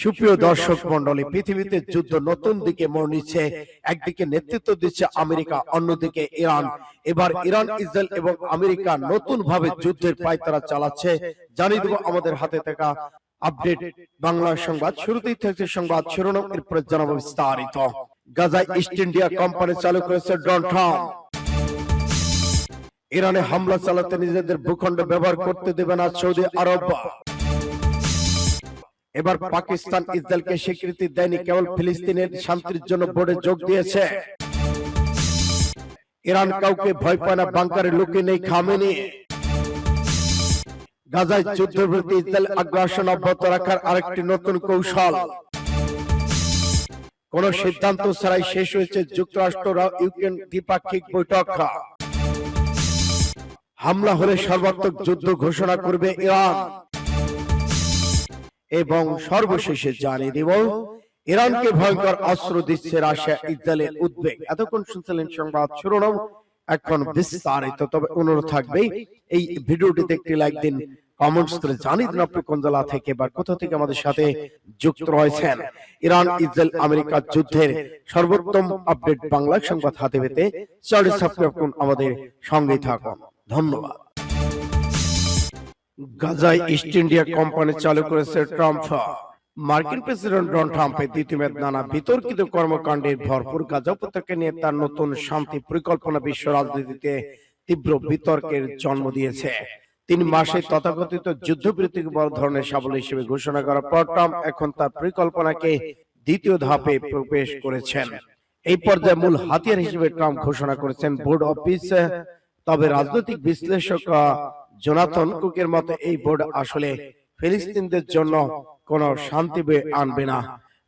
সুপ্রিয় দর্শক মন্ডলী, পৃথিবীতে যুদ্ধ নতুন দিকে মোড় নিচ্ছে। একদিকে নেতৃত্ব দিচ্ছে আমেরিকা, অন্যদিকে ইরান। এবার ইরান, ইসরায়েল এবং আমেরিকা নতুন ভাবে যুদ্ধের পায়তারা চালাচ্ছে। জানিয়ে দেব আমাদের হাতে থাকা আপডেট বাংলা সংবাদ। শুরুতেই থাকছে সংবাদ শিরোনাম, এরপরে জানাবো বিস্তারিত। গাজায় ইস্ট ইন্ডিয়া কোম্পানি চালু করেছে ডোনাল্ড ট্রাম্প। ইরানে হামলা চালাতে নিজেদের ভূখণ্ড ব্যবহার করতে দেবে না সৌদি আরব। এবার পাকিস্তান ইসরায়েলকে স্বীকৃতি দেয়নি, কেবল ফিলিস্তিনের শান্তির জন্য বোর্ডে যোগ দিয়েছে। ইরান কাউকে ভয় পায় না, বাংকারে লুকিয়ে নেই খামেনি। গাজায় যুদ্ধবিরতি, ইসরায়েল আগ্রাসন অব্যাহত রাখার আরেকটি নতুন কৌশল। কোন সিদ্ধান্ত ছাড়াই শেষ হয়েছে যুক্তরাষ্ট্র ইউক্রেন দ্বিপাক্ষিক বৈঠক। হামলা হলে সর্বাত্মক যুদ্ধ ঘোষণা করবে ইরান। এবং সর্বশেষে জানিয়ে দেব ইরানকে ভয়ঙ্কর অস্ত্র দিচ্ছে রাশিয়া, ইসরায়েলের উদ্বেগ। এতক্ষণ শুনছিলেন সংবাদ শিরোনাম, এখন বিস্তারিত। তবে অনুরোধ থাকবে এই ভিডিওটিতে একটি লাইক দিন, কমেন্টস করে জানিয়ে দিন আপনি কোন জেলা থেকে বা কোথা থেকে আমাদের সাথে যুক্ত রয়েছেন। ইরান, ইসরায়েল, আমেরিকা যুদ্ধের সর্বোত্তম আপডেট বাংলা সংবাদ হাতে পেতে চ্যানেলটি সাবস্ক্রাইব করুন, আমাদের সঙ্গেই থাকুন। ধন্যবাদ। গাজায় ইস্ট ইন্ডিয়া কোম্পানি চালু করেছে ট্রাম্প। মার্কিন প্রেসিডেন্ট ডোনাল্ড ট্রাম্পের দ্বিতীয় নানা বিতর্কিত কর্মকাণ্ডের ভরপুর গাজা উপত্যকা নিয়ে তার নতুন শান্তি পরিকল্পনা বিশ্ব রাজনীতিতে তীব্র বিতর্কের জন্ম দিয়েছে। 3 মাসে তথাকথিত যুদ্ধবিরতিকে বড় ধরনের সাফল্য হিসেবে ঘোষণা করার পর ট্রাম্প এখন তার পরিকল্পনাকে দ্বিতীয় ধাপে প্রবেশ করেছেন। এই পর্যায়ে মূল হাতিয়ার হিসেবে ট্রাম্প ঘোষণা করেছেন বোর্ড অফিস। তবে রাজনৈতিক বিশ্লেষক জোনাথন কুকের মতে এই বোর্ড আসলে ফিলিস্তিনদের জন্য কোন শান্তি বয়ে আনবে না,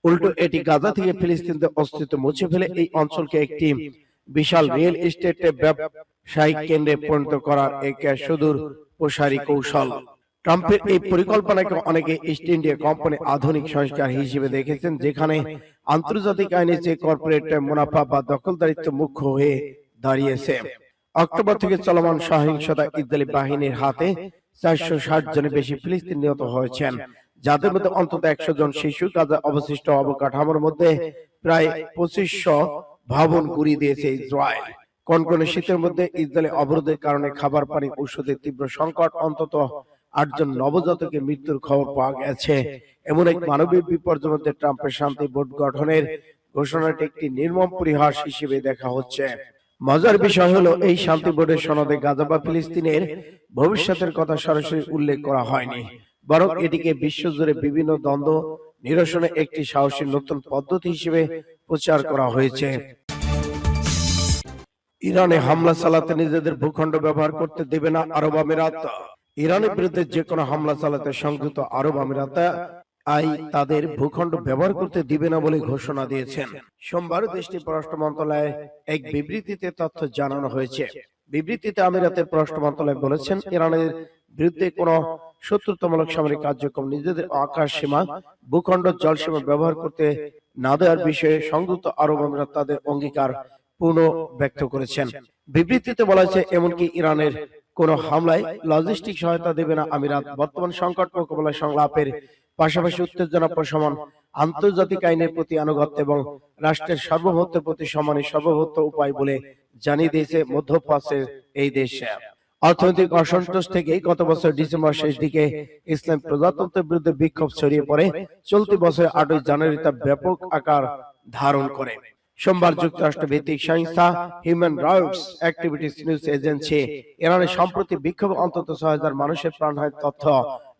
উল্টো এটি গাজা থেকে ফিলিস্তিনদের অস্তিত্ব মুছে ফেলে এই অঞ্চলকে একটি বিশাল রিয়েল এস্টেট ব্যবসায়িক কেন্দ্রে পরিণত করার এক সুদূর প্রসারী কৌশল। ট্রাম্পের এই পরিকল্পনাকে অনেকে ইস্ট ইন্ডিয়া কোম্পানি আধুনিক সংস্কার হিসেবে দেখেছেন, যেখানে আন্তর্জাতিক আইনে যে কর্পোরেট মুনাফা বা দখলদারিত্ব মুখ্য হয়ে দাঁড়িয়েছে। অক্টোবর থেকে চলমান সহিংসতা ইসরায়েলি বাহিনীর হাতে 460 জনের বেশি ফিলিস্তিনি নিহত হয়েছেন, যাদের মধ্যে অন্তত 100 জন শিশু। গাজা অবশিষ্ট অবকাঠামোর মধ্যে প্রায় 2500 ভবন গুঁড়িয়ে দিয়েছে ইসরায়েল। কনকনে শীতের মধ্যে ইসরায়েলি অবরোধের কারণে খাবার, পানি, ঔষধের তীব্র সংকট, অন্তত 8 জন নবজাতকের মৃত্যুর খবর পাওয়া গেছে। এমন এক মানবিক বিপর্যয়ের মধ্যে ট্রাম্পের শান্তি বোর্ড গঠনের ঘোষণাটি একটি নির্মম পরিহাস হিসেবে দেখা হচ্ছে। মজার বিষয় হলো, এই শান্তি বোর্ডের সনদে গাজা বা ফিলিস্তিনের ভবিষ্যতের কথা সরাসরি উল্লেখ করা হয়নি, বরং এটিকে বিশ্বজুড়ে বিভিন্ন দ্বন্দ্ব নিরসনে একটি সাহসী নতুন পদ্ধতি হিসেবে প্রচার করা হয়েছে। ইরানে হামলা চালাতে নিজেদের ভূখণ্ড ব্যবহার করতে দেবে না আরব আমিরাত। ইরানের বিরুদ্ধে যে কোনো হামলা চালাতে সংযুক্ত আরব আমিরাত তাদের ভূখণ্ড ব্যবহার করতে দিবে না বলে ঘোষণা দিয়েছেন। সোমবার দেশটির পররাষ্ট্র মন্ত্রণালয়ের এক বিবৃতিতে তথ্য জানানো হয়েছে। বিবৃতিতে আমিরাতের পররাষ্ট্র মন্ত্রণালয় বলেছেন, ইরানের বিরুদ্ধে কোন শত্রুতামূলক সামরিক কার্যক্রম নিজেদের আকাশ সীমা, ভূখণ্ড, জলসীমা ব্যবহার করতে না দেওয়ার বিষয়ে সংযুক্ত আরব আমিরাত তাদের অঙ্গীকার পূর্ণ ব্যক্ত করেছেন। বিবৃতিতে বলা হয়েছে, এমনকি ইরানের কোন হামলায় লজিস্টিক সহায়তা দেবে না আমিরাত। বর্তমান সংকট মোকাবেলায় সংলাপের পাশাপাশি উত্তেজনা প্রশমন, আন্তর্জাতিক আইনের প্রতি আনুগত্য এবং রাষ্ট্রের সার্বভৌমত্বের প্রতি সম্মানের সর্বভৌম উপায় বলে জানিয়ে দিয়েছে মধ্যপ্রাচ্যের এই দেশ। অর্থনৈতিক অসন্তোষ থেকেই গত বছর ডিসেম্বর শেষ দিকে ইসলাম প্রজাতন্ত্রের বিরুদ্ধে বিক্ষোভ ছড়িয়ে পড়ে চলতি বছর 8 জানুয়ারি তা ব্যাপক আকার ধারণ করে। সোমবার যুক্তরাষ্ট্র ভিত্তিক সংস্থা human rights activities news agency ইরানের সম্প্রতি বিক্ষোভে অন্তত 6000 মানুষের প্রাণ হানির তথ্য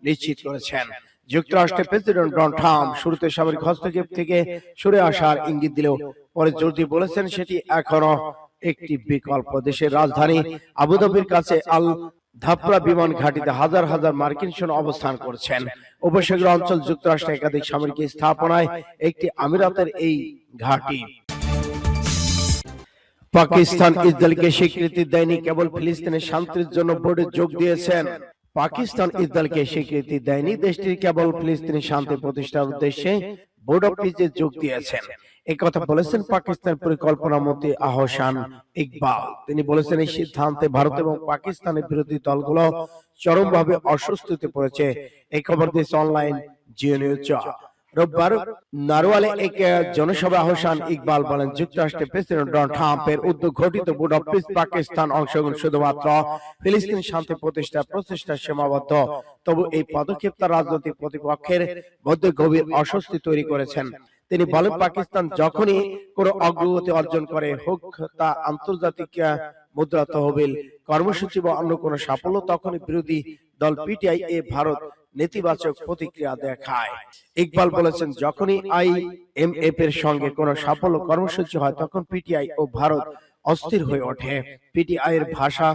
নিশ্চিত করেছেন। যুক্তরাষ্ট্রের প্রেসিডেন্ট ডোনাল্ড ট্রাম্প শুরুতে সামরিক হস্তক্ষেপ থেকে সরে আসার ইঙ্গিত দিলেও পরে জোর দিয়ে বলেছেন সেটি এখনো একটি বিকল্প। দেশের রাজধানী আবুধাবির কাছে আল ধাফরা বিমান ঘাঁটিতে হাজার হাজার মার্কিন সৈন্য অবস্থান করছেন। উপসাগর অঞ্চল যুক্তরাষ্ট্রের একাধিক সামরিক স্থাপনায় একটি আমিরাতের এই ঘাঁটি। পাকিস্তান ইসরায়েলকে স্বীকৃতি দেয়নি, কেবল ফিলিস্তিনের শান্তির জন্য বোর্ডে যোগ দিয়েছেন। পাকিস্তান ইসরায়েলকে স্বীকৃতি দেয়নি, দেশটির কেবল ফিলিস্তিনের শান্তি প্রতিষ্ঠার উদ্দেশ্যে বোর্ড অফ পিসে যোগ দিয়েছেন। এই কথা বলেছেন পাকিস্তান পরিকল্পনা মন্ত্রী আহসান ইকবাল। তিনি বলেছেন, এই সিদ্ধান্তে ভারত এবং পাকিস্তানের বিরোধী দলগুলো চরমভাবে অস্বস্তিতে পড়েছে। এই খবর দিয়েছে অনলাইন জিও নিউজ। রোববার নারওয়ালে এক জনসভা হোসেন ইকবাল বলেন, যুক্তরাষ্ট্রের প্রেসিডেন্ট ডোনাল্ড ট্রাম্পের উদ্যোগ ঘটিত বোর্ড অফ পিস পাকিস্তান অংশগ্রহণ শুধুমাত্র ফিলিস্তিন শান্তি প্রতিষ্ঠার প্রচেষ্টা সীমাবদ্ধ। তবু এই পদক্ষেপ তার রাজনৈতিক প্রতিপক্ষের মধ্যে গভীর অস্বস্তি তৈরি করেছেন। তিনি বলেন, পাকিস্তান যখনই কোনো অগ্রগতি অর্জন করে, হোক তা আন্তর্জাতিক মুদ্রা তহবিল কর্মসূচি বা অন্য কোনো সাফল্য, তখনই বিরোধী দল পিটিআই এ ভারত নেতিবাচক প্রতিক্রিয়া দেখায়। ইকবাল বলেছেন, যখনই আইএমএফ এর সঙ্গে কোনো সাফল্য কর্মসূচি হয়, তখন পিটিআই ও ভারত অস্থির হয়ে ওঠে। পিটিআই এর ভাষা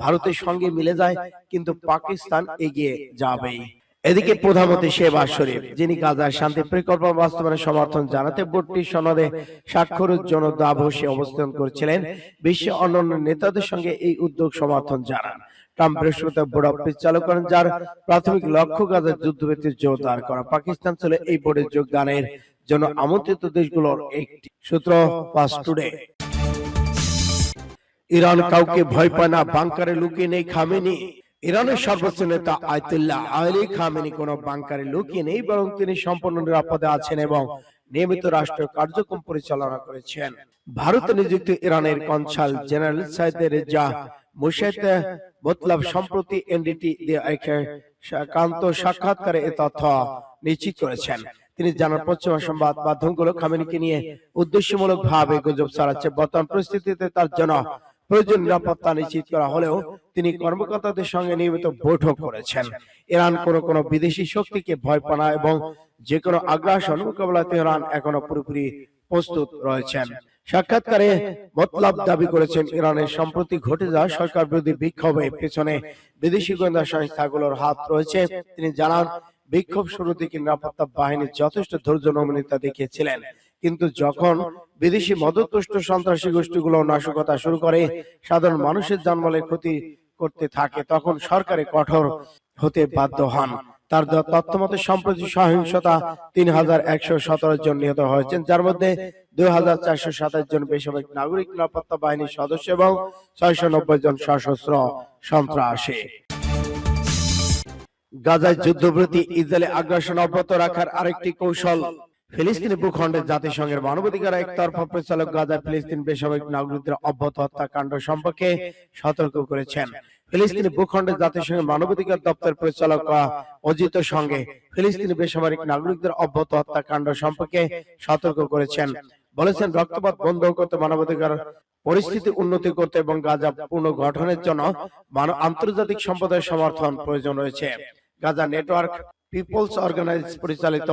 ভারতের সঙ্গে মিলে যায়, কিন্তু পাকিস্তান এগিয়ে যাবেই। এদিকে প্রধানমন্ত্রী শেহবাজ শরীফ, যিনি গাজার শান্তি পরিকল্পনা বাস্তবায়নের সমর্থন জানাতে বোর্ডটি সনদে স্বাক্ষরের জন্য দাভোসে অবস্থান করছিলেন, বিশ্বের অন্যান্য নেতাদের সঙ্গে এই উদ্যোগ সমর্থন জানান। ট্রাম্প বৃহস্পতিবার বোর্ড অফ পিস চালু করেন, যার প্রাথমিক লক্ষ্য গাজার যুদ্ধবিরতির জোরদার করা। পাকিস্তান ছিল এই বোর্ডে যোগদানের জন্য আমন্ত্রিত দেশগুলোর একটি। সূত্র ফাস্ট টুডে। ইরান কাউকে ভয় পায় না, বাংকারে লুকিয়ে নেই খামেনি। ইরানের সর্বোচ্চ নেতা আয়াতুল্লাহ আলী খামেনি কোন বাংকারে লুকিয়ে নেই, বরং তিনি সম্পূর্ণ নিরাপদে আছেন এবং নিয়মিত রাষ্ট্রীয় কার্যক্রম পরিচালনা করেছেন। ভারতে নিযুক্ত ইরানের কনসাল জেনারেল সাইয়েদ রেজা মুশাইদ মতলব সম্প্রতি এনডিটি একান্ত সাক্ষাৎকারে এ তথ্য নিশ্চিত করেছেন। তিনি জানান, পশ্চিমা সংবাদ মাধ্যমগুলো খামেনিকে নিয়ে উদ্দেশ্যমূলক ভাবে গুজব ছড়াচ্ছে। বর্তমান পরিস্থিতিতে তার জন্য প্রয়োজন নিরাপত্তা নিশ্চিত করা হলেও তিনি কর্মকর্তাদের সঙ্গে নিয়মিত বৈঠক করেছেন। ইরান কোন বিদেশি শক্তিকে ভয় পায় না এবং যে কোনো আগ্রাসন মোকাবেলায় তেহরান এখনো পুরোপুরি প্রস্তুত রয়েছেন। সাক্ষাৎকারে মতলব দাবি করেছেন, ইরানের সম্প্রতি ঘটে যাওয়া সরকার বিরোধী বিক্ষোভের পেছনে বিদেশি গোয়েন্দা সংস্থাগুলোর হাত রয়েছে। তিনি জানান, বিক্ষোভ শুরু থেকে নিরাপত্তা বাহিনী যথেষ্ট ধৈর্য নমনীয়তা দেখিয়েছিলেন, কিন্তু যখন বিদেশি মদতপুষ্ট সন্ত্রাসী গোষ্ঠীগুলো নাশকতা শুরু করে, সাধারণ মানুষের জানমালের ক্ষতি করতে থাকে, তখন সরকারে কঠোর হতে বাধ্য হন। তার তথ্যমতে সম্প্রতি সহিংসতা ৩,১১৭ জন নিহত হয়েছেন, যার মধ্যে ২,৪২৭ জন বেসামরিক নাগরিক, নিরাপত্তা বাহিনীর সদস্য এবং ৬৯০ জন সশস্ত্র সন্ত্রাসী। গাজায় যুদ্ধবিরতি, ইসরায়েলি আগ্রাসন অব্যাহত রাখার আরেকটি কৌশল। ফিলিস্তিনি ভূখণ্ডে জাতিসংঘের মানবাধিকার একতরফা পরিচালক গাজায় ফিলিস্তিন বেসামরিক নাগরিকদের অব্যাহত হত্যাকাণ্ড সম্পর্কে সতর্ক করেছেন। ফিলিস্তিনি ভূখণ্ডে জাতিসংঘের মানবাধিকার দপ্তর পরিচালক অজিত সঙ্গে ফিলিস্তিনি বেসামরিক নাগরিকদের অব্যাহত হত্যাকাণ্ড সম্পর্কে সতর্ক করেছেন। বলেছেন, রক্তপাত বন্ধ করতে, মানবাধিকার পরিস্থিতি উন্নতি করতে এবং গাজা পুনর্গঠনের জন্য আন্তর্জাতিক সম্প্রদায়ের সমর্থন প্রয়োজন রয়েছে। গাজা নেটওয়ার্ক পিপলস অর্গানাইজ পরিচালিত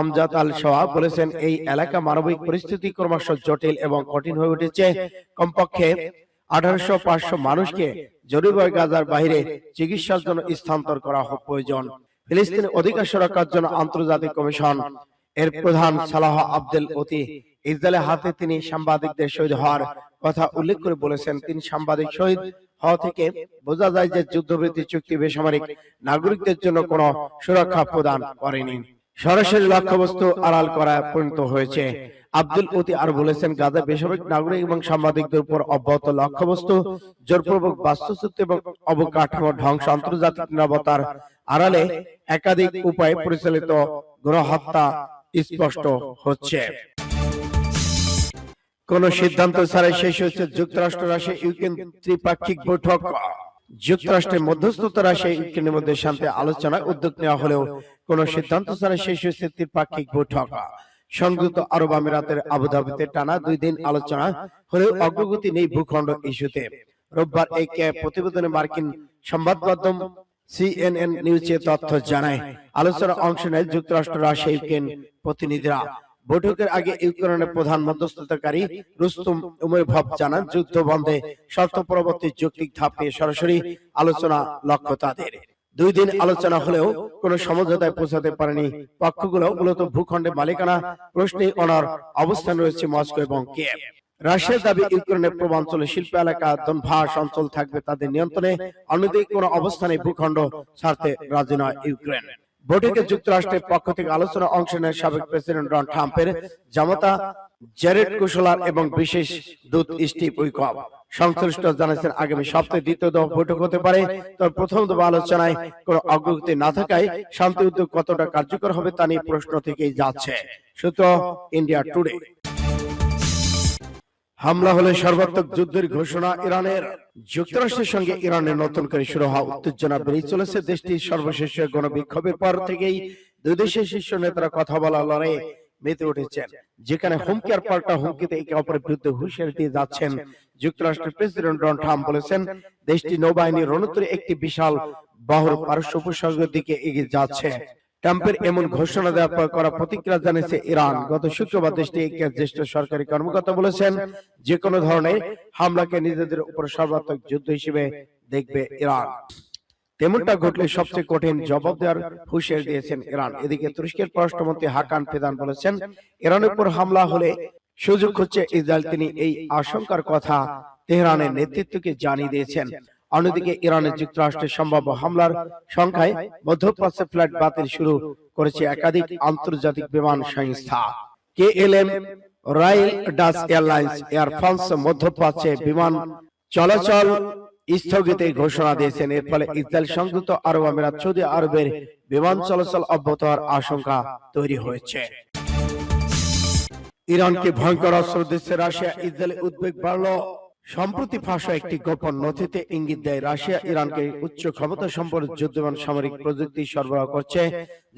আমজাদ আল সোয়া বলেছেন, এই এলাকা মানবিক পরিস্থিতি ক্রমশ জটিল এবং কঠিন হয়ে উঠেছে। কমপক্ষে ১৮০০-৫০০ মানুষকে জরুরিভাবে গাজার বাইরে চিকিৎসার জন্য স্থানান্তর করা প্রয়োজন। ফিলিস্তিনের অধিকার সুরক্ষার জন্য আন্তর্জাতিক কমিশন এর প্রধান সালাহ আব্দেল ওতি ইসরায়েলের হাতে তিনি সাংবাদিকদের শহীদ হওয়ার কথা উল্লেখ করে বলেছেন, তিনি সাংবাদিক শহীদ হওয়া থেকে বোঝা যায় যে যুদ্ধবিরতি চুক্তি বেসামরিক নাগরিকদের জন্য কোনো সুরক্ষা প্রদান করেনি, সরাসরি লক্ষ্যবস্তু আড়াল করা পরিণত হয়েছে। আব্দুল ওতি আর বলেছেন, গাজা বেসামরিক নাগরিক এবং সাংবাদিকদের উপর অব্যাহত লক্ষ্যবস্তু, জোরপূর্বক বাস্তুচ্যুতি এবং অবকাঠামো ধ্বংস, আন্তর্জাতিক নিরাপত্তার আড়ালে একাধিক উপায়ে পরিচালিত গণহত্যা স্পষ্ট হচ্ছে। কোন সিদ্ধান্ত ছাড়াই শেষ হচ্ছে যুক্তরাষ্ট্র রাশিয়া ইউক্রেন ত্রিপাক্ষিক বৈঠক। যুক্তরাষ্ট্রের মধ্যস্থতা রাশিয়া ইউক্রেনের মধ্যে শান্তি আলোচনায় উদ্যোগ নেওয়া হলেও কোন সিদ্ধান্ত ছাড়াই শেষ হয়েছে ত্রিপাক্ষিক বৈঠক। সংযুক্ত আরব আমিরাতের আবুধাবিতে টানা 2 দিন আলোচনা হলেও অগ্রগতি নেই ভূখণ্ড ইস্যুতে। রোববার এক প্রতিবেদনে মার্কিন সংবাদ মাধ্যম সিএনএন নিউজে তথ্য জানায়, আলোচনায় অংশ নেয় যুক্তরাষ্ট্র রাশিয়া ইউক্রেন প্রতিনিধিরা। বৈঠকের আগে ইউক্রেনের প্রধান মধ্যস্থতাকারী রুস্তম উমেরভভ জানান, যুদ্ধ বন্ধে শর্ত পরবর্তী যৌক্তিক ধাপে সরাসরি আলোচনা লক্ষ্য তাদের। 2 দিন আলোচনা হলেও কোনো সমঝোতায় পৌঁছাতে পারেনি পক্ষগুলো। মূলত ভূখণ্ডে মালিকানা প্রশ্নে অনার অবস্থান রয়েছে মস্কো এবং কিয়েভ। রাশিয়ার দাবি, ইউক্রেনের পূর্বাঞ্চলে শিল্প এলাকা দনবাস অঞ্চল থাকবে তাদের নিয়ন্ত্রণে, অন্যদিকে কোনো অবস্থানে ভূখণ্ড ছাড়তে রাজি নয় ইউক্রেন। বৈঠকে যুক্তরাষ্ট্রের পক্ষ থেকে আলোচনা অংশ নেন সাবেক প্রেসিডেন্ট ডোনাল্ড ট্রাম্পের জামাতা জেরেড কুশলার এবং বিশেষ দূত স্টিভ উইকফ। সংশ্লিষ্ট জানিয়েছেন আগামী সপ্তাহে দ্বিতীয় দফা বৈঠক হতে পারে, তবে প্রথম দফা আলোচনায় কোনো অগ্রগতি না থাকায় শান্তি উদ্যোগ কতটা কার্যকর হবে তা নিয়ে প্রশ্ন থেকেই যাচ্ছে। সূত্র ইন্ডিয়া টুডে। হামলা হলে সর্বাত্মক যুদ্ধের ঘোষণা ইরানের। যুক্তরাষ্ট্রের সঙ্গে ইরানের নতুন করে শুরু হওয়া উত্তেজনা বেড়ে চলেছে। দেশটির সর্বশেষ গণবিক্ষোভের পর থেকেই দুই দেশের শীর্ষ নেতারা কথা বলা লড়াইয়ে মেতে উঠেছেন, যেখানে হুমকি আর পাল্টা হুমকিতে একে অপরের বিরুদ্ধে হুঁশিয়ারি দিয়ে যাচ্ছেন। যুক্তরাষ্ট্রের প্রেসিডেন্ট ডোনাল্ড ট্রাম্প বলেছেন, দেশটি নৌবাহিনীর রণতরী একটি বিশাল বহর পারস্য উপসাগরের দিকে এগিয়ে যাচ্ছে। ট্রাম্পের এমন ঘোষণা দেওয়ার পর করা প্রতিক্রিয়া জানিয়েছে ইরান। গত শুক্রবার দেশটির এক জ্যেষ্ঠ সরকারি কর্মকর্তা বলেছেন, যে কোনো ধরনের হামলাকে নিজেদের উপর সর্বাত্মক যুদ্ধ হিসেবে দেখবে ইরান। তেমনটা ঘটলে সবচেয়ে কঠিন জবাব দেওয়ার হুঁশিয়ারি দিয়েছেন ইরান। এদিকে তুরস্কের পররাষ্ট্রমন্ত্রী হাকান ফিদান বলেছেন, ইরানের উপর হামলা হলে সুযোগ হচ্ছে ইসরায়েল। তিনি এই আশঙ্কার কথা তেহরানের নেতৃত্বকে জানিয়ে দিয়েছেন। অন্যদিকে ইরানের যুক্তরাষ্ট্রের সম্ভাব্য হামলার সংখ্যায় মধ্যপ্রাচ্যে ফ্লাইট বাতিল শুরু করেছে একাধিক আন্তর্জাতিক বিমান সংস্থা। KLM, royal Dutch airlines, air France মধ্যপ্রাচ্যে বিমান চলাচল স্থগিতের ঘোষণা দিয়েছেন। এর ফলে ইসরায়েল, সংযুক্ত আরব আমিরাত, সৌদি আরবের বিমান চলাচল অব্যাহত হওয়ার আশঙ্কা তৈরি হয়েছে। ইরানকে ভয়ঙ্কর অস্ত্র দিচ্ছে রাশিয়া, ইসরায়েলে উদ্বেগ বাড়ল। সম্প্রতি ফাঁস একটি গোপন নথিতে ইঙ্গিত দেয় রাশিয়া ইরানকে উচ্চ ক্ষমতা সম্পন্ন যুদ্ধবিমান সামরিক প্রযুক্তি সরবরাহ করছে,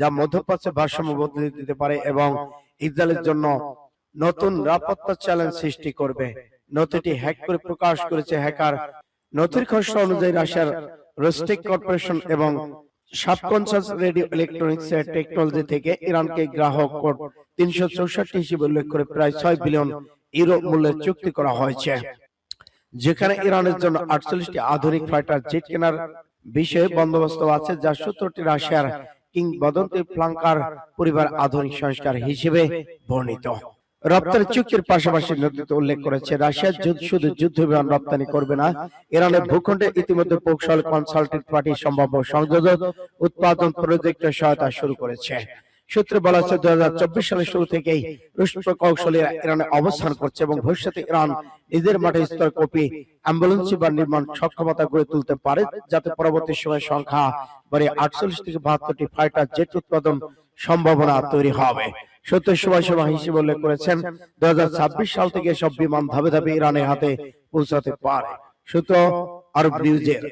যা মধ্যপ্রাচ্যে ভারসাম্য বদলে দিতে পারে এবং ইসরায়েলের জন্য নতুন নিরাপত্তা চ্যালেঞ্জ সৃষ্টি করবে। নথিটি হ্যাক করে প্রকাশ করেছে হ্যাকার। নথির খসড়া অনুযায়ী রাশিয়ার রোস্টেক কর্পোরেশন এবং সাবকনশাস রেডিও ইলেকট্রনিক্স টেকনোলজি থেকে ইরানকে গ্রাহক কোড 364 হিসেবে উল্লেখ করে প্রায় 6 বিলিয়ন ইউরো মূল্যের চুক্তি করা হয়েছে, যেখানে ইরানের জন্য 48টি আধুনিক ফাইটার জেট কেনার বিষয়ে বন্দোবস্ত আছে, যা 17টি রাশিয়ার কিংবদন্তি ফ্লাঙ্কার পরিবার আধুনিক সংস্কার হিসেবে বর্ণিত। রপ্তানি চুক্তির পাশাপাশি নথিতে উল্লেখ করেছে রাশিয়া শুধু যুদ্ধ বিমান রপ্তানি করবে না, ইরানের ভূখণ্ডে ইতিমধ্যে প্রকৌশল কনসালটেন্ট পার্টির সম্ভাব্য সংযোজন উৎপাদন প্রজেক্টের সহায়তা শুরু করেছে। সূত্রে বলা হচ্ছে 2024 সালের শুরু থেকেই রুশ প্রকৌশলীরা ইরানে অবস্থান করছে এবং ভবিষ্যতে ইরান নিজের মাঠে স্তর কপি অ্যাম্বুলেন্স বা নির্মাণ সক্ষমতা গড়ে তুলতে পারে, যাতে পরবর্তী সময় সংখ্যা বাড়ে 48 থেকে 72টি ফাইটার জেট উৎপাদন সম্ভাবনা তৈরি হবে। সত্যি সময়সীমা হিসেবে উল্লেখ করেছেন 2026 সাল থেকে সব বিমান ধাপে ধাপে ইরানের হাতে পৌঁছাতে পারে। সূত্র আরব নিউজের।